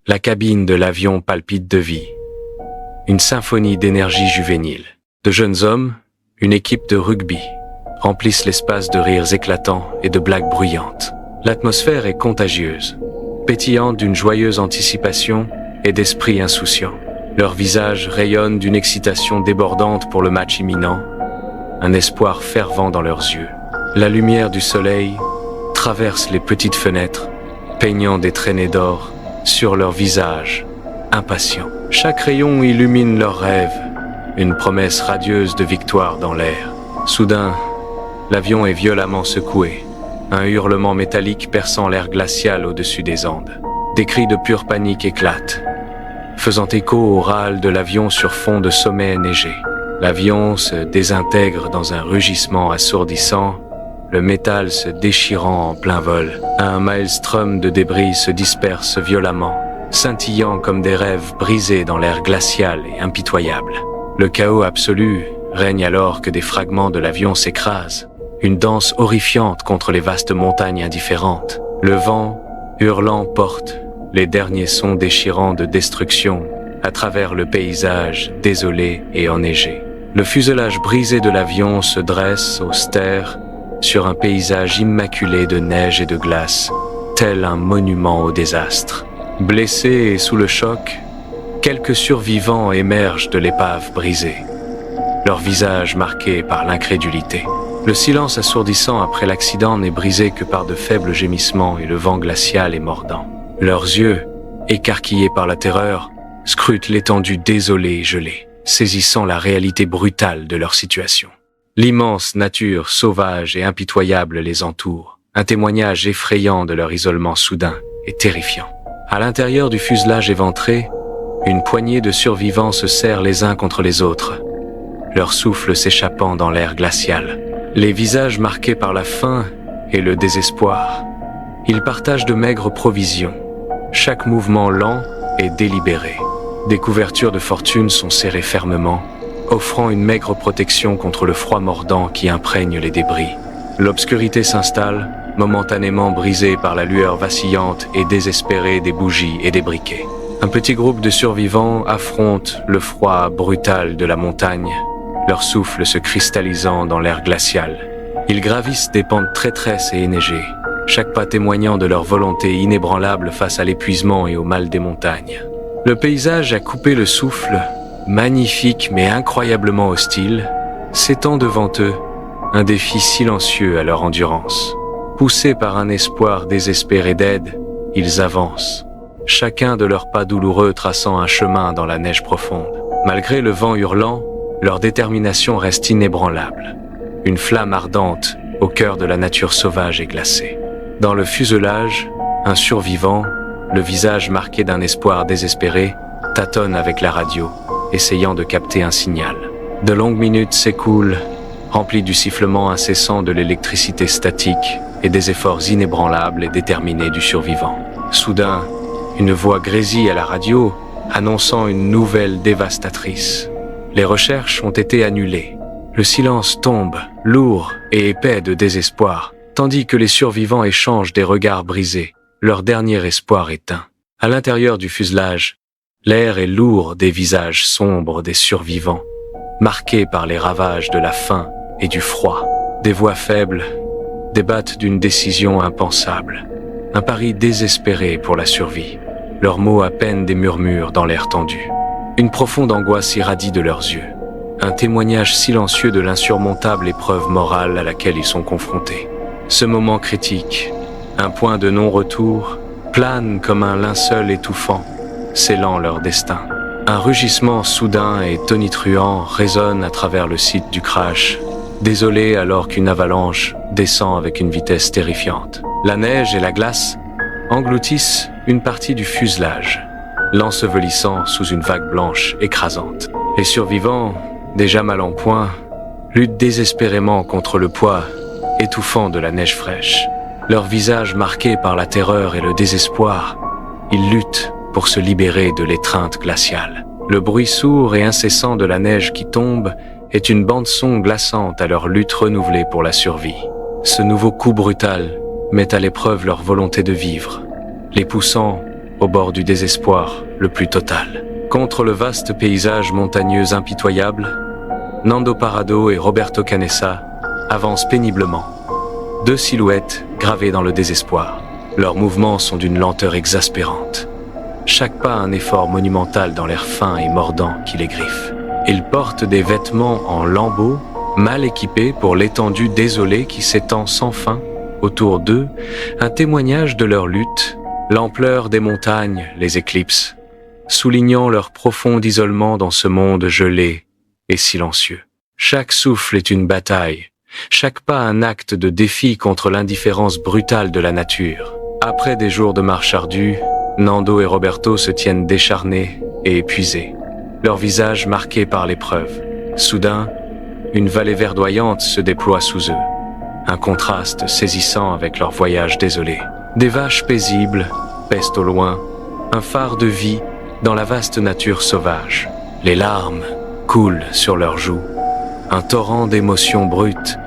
La cabine de l'avion palpite de vie. Une symphonie d'énergie juvénile. De jeunes hommes, une équipe de rugby, remplissent l'espace de rires éclatants et de blagues bruyantes. L'atmosphère est contagieuse, pétillante d'une joyeuse anticipation et d'esprit insouciant. Leurs visages rayonnent d'une excitation débordante pour le match imminent, un espoir fervent dans leurs yeux. La lumière du soleil traverse les petites fenêtres, peignant des traînées d'or sur leurs visages, impatients. Chaque rayon illumine leurs rêves, une promesse radieuse de victoire dans l'air. Soudain, l'avion est violemment secoué, un hurlement métallique perçant l'air glacial au-dessus des Andes. Des cris de pure panique éclatent, faisant écho au râle de l'avion sur fond de sommet enneigé. L'avion se désintègre dans un rugissement assourdissant, le métal se déchirant en plein vol. Un maelstrom de débris se disperse violemment, scintillant comme des rêves brisés dans l'air glacial et impitoyable. Le chaos absolu règne alors que des fragments de l'avion s'écrasent, une danse horrifiante contre les vastes montagnes indifférentes. Le vent, hurlant, porte les derniers sons déchirants de destruction à travers le paysage désolé et enneigé. Le fuselage brisé de l'avion se dresse austère sur un paysage immaculé de neige et de glace, tel un monument au désastre. Blessés et sous le choc, quelques survivants émergent de l'épave brisée, leurs visages marqués par l'incrédulité. Le silence assourdissant après l'accident n'est brisé que par de faibles gémissements et le vent glacial et mordant. Leurs yeux, écarquillés par la terreur, scrutent l'étendue désolée et gelée, saisissant la réalité brutale de leur situation. L'immense nature sauvage et impitoyable les entoure, un témoignage effrayant de leur isolement soudain et terrifiant. À l'intérieur du fuselage éventré, une poignée de survivants se serrent les uns contre les autres, leur souffle s'échappant dans l'air glacial. Les visages marqués par la faim et le désespoir. Ils partagent de maigres provisions, chaque mouvement lent et délibéré. Des couvertures de fortune sont serrées fermement, offrant une maigre protection contre le froid mordant qui imprègne les débris. L'obscurité s'installe, momentanément brisée par la lueur vacillante et désespérée des bougies et des briquets. Un petit groupe de survivants affronte le froid brutal de la montagne, leur souffle se cristallisant dans l'air glacial. Ils gravissent des pentes traîtresses et enneigées, chaque pas témoignant de leur volonté inébranlable face à l'épuisement et au mal des montagnes. Le paysage a coupé le souffle, magnifique mais incroyablement hostile, s'étend devant eux, un défi silencieux à leur endurance. Poussés par un espoir désespéré d'aide, ils avancent, chacun de leurs pas douloureux traçant un chemin dans la neige profonde. Malgré le vent hurlant, leur détermination reste inébranlable, une flamme ardente au cœur de la nature sauvage et glacée. Dans le fuselage, un survivant, le visage marqué d'un espoir désespéré, tâtonne avec la radio, essayant de capter un signal. De longues minutes s'écoulent, remplies du sifflement incessant de l'électricité statique et des efforts inébranlables et déterminés du survivant. Soudain, une voix grésille à la radio, annonçant une nouvelle dévastatrice. Les recherches ont été annulées. Le silence tombe, lourd et épais de désespoir, tandis que les survivants échangent des regards brisés, leur dernier espoir éteint. À l'intérieur du fuselage, l'air est lourd des visages sombres des survivants, marqués par les ravages de la faim et du froid. Des voix faibles débattent d'une décision impensable, un pari désespéré pour la survie, leurs mots à peine des murmures dans l'air tendu. Une profonde angoisse irradie de leurs yeux, un témoignage silencieux de l'insurmontable épreuve morale à laquelle ils sont confrontés. Ce moment critique, un point de non-retour, plane comme un linceul étouffant, scellant leur destin. Un rugissement soudain et tonitruant résonne à travers le site du crash, désolé alors qu'une avalanche descend avec une vitesse terrifiante. La neige et la glace engloutissent une partie du fuselage, l'ensevelissant sous une vague blanche écrasante. Les survivants, déjà mal en point, luttent désespérément contre le poids étouffant de la neige fraîche. Leurs visages marqués par la terreur et le désespoir, ils luttent pour se libérer de l'étreinte glaciale. Le bruit sourd et incessant de la neige qui tombe est une bande-son glaçante à leur lutte renouvelée pour la survie. Ce nouveau coup brutal met à l'épreuve leur volonté de vivre, les poussant au bord du désespoir le plus total. Contre le vaste paysage montagneux impitoyable, Nando Parrado et Roberto Canessa avancent péniblement, deux silhouettes gravées dans le désespoir. Leurs mouvements sont d'une lenteur exaspérante. Chaque pas un effort monumental dans l'air fin et mordant qui les griffe. Ils portent des vêtements en lambeaux, mal équipés pour l'étendue désolée qui s'étend sans fin autour d'eux, un témoignage de leur lutte. L'ampleur des montagnes les éclipse, soulignant leur profond isolement dans ce monde gelé et silencieux. Chaque souffle est une bataille, chaque pas un acte de défi contre l'indifférence brutale de la nature. Après des jours de marche ardue, Nando et Roberto se tiennent décharnés et épuisés, leurs visages marqués par l'épreuve. Soudain, une vallée verdoyante se déploie sous eux, un contraste saisissant avec leur voyage désolé. Des vaches paisibles paissent au loin, un phare de vie dans la vaste nature sauvage. Les larmes coulent sur leurs joues, un torrent d'émotions brutes,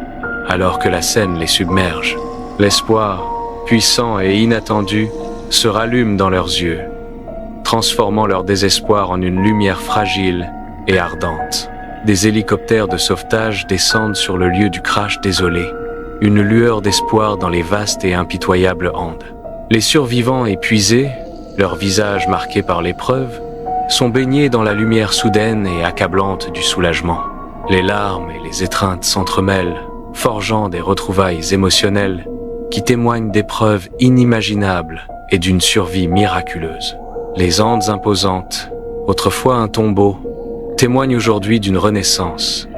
alors que la scène les submerge. L'espoir, puissant et inattendu, se rallume dans leurs yeux, transformant leur désespoir en une lumière fragile et ardente. Des hélicoptères de sauvetage descendent sur le lieu du crash désolé, une lueur d'espoir dans les vastes et impitoyables Andes. Les survivants épuisés, leurs visages marqués par l'épreuve, sont baignés dans la lumière soudaine et accablante du soulagement. Les larmes et les étreintes s'entremêlent, forgeant des retrouvailles émotionnelles qui témoignent d'épreuves inimaginables et d'une survie miraculeuse. Les Andes imposantes, autrefois un tombeau, témoignent aujourd'hui d'une renaissance,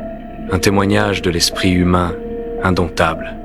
un témoignage de l'esprit humain indomptable.